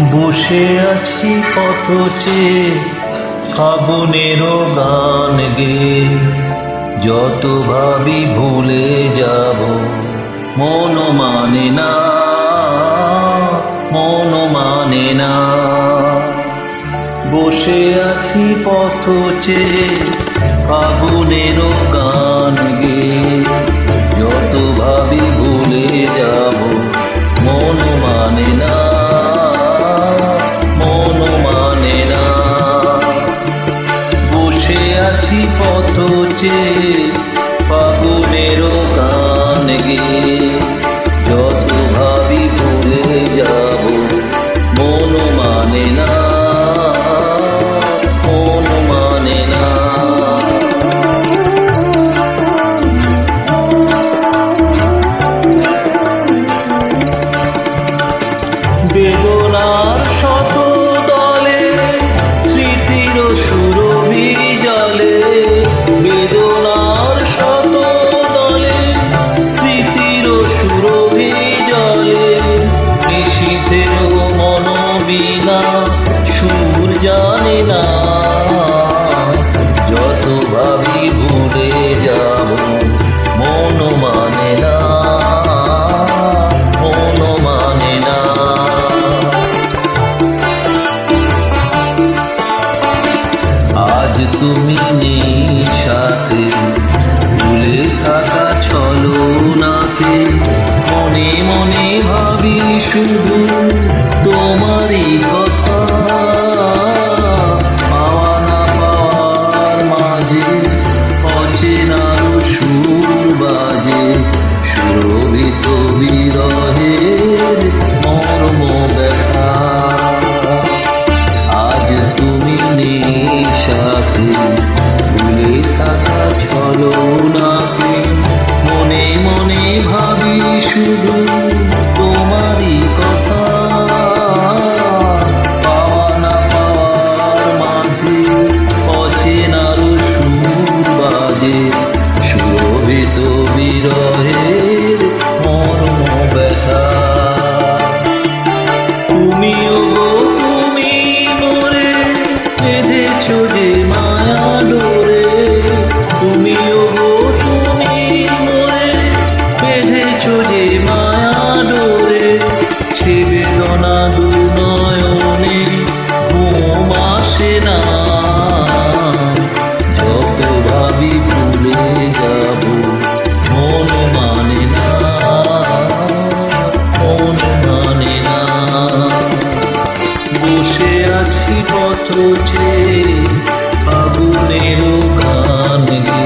বসে আছি পথ চেয়ে ফাগুনেরও গান গে, যত ভাবি ভুলে যাব মন মানে না, মন মানে না। বসে আছি পথ চেয়ে ফাগুনেরও গান গে, যত ভাবি ভুলে যাব মন মানে না, মন মানে না। বসে আছি পথ চেয়ে ফাগুনেরও গান গে, যত ভাবি ভুলে যাব মন মানে না, মন মানে না। বেদনার শত দলে স্মৃতির সুরভি জলে, বেদনার শত দলে স্মৃতির সুরভি জলে, নিশীথের মন বিনা সুর জানে না, যত ভাবি ভুলে যাব মন মানে না, মন মানে না। আজ তুমি নেই সাথে, ভুলে থাকা ছলনাতে, মনে মনে ভাবি শুধু তোমারই কথা। পাওয়া না পাওয়ার মাঝে অচেনার সুর বাজে, সুরভিত বিরহের মর্ম ব্যথা। আজ তুমি নেই সাথে, ভুলে থাকা ছলনাতে, মনে মনে ভাবি শুধু তোমারই কথা। পাওয়া না পাওয়ার মাঝে অচেনার সুর বাজে, সুরভিত বিরহের মর্ম ব্যথা। তুমিও গো তুমি মোরে বেঁধেছ যে মায়া ডোরে, তুমিও গো তুমি মোরে বেঁধেছ যে মায়া ডোরে। সে বেদনা দু নয়নে ঘুম আসে না, যত ভাবি ভুলে যাব মন মানে না, মন মানে না। বসে আছি পথ চেয়ে ফাগুনেরও গান গে,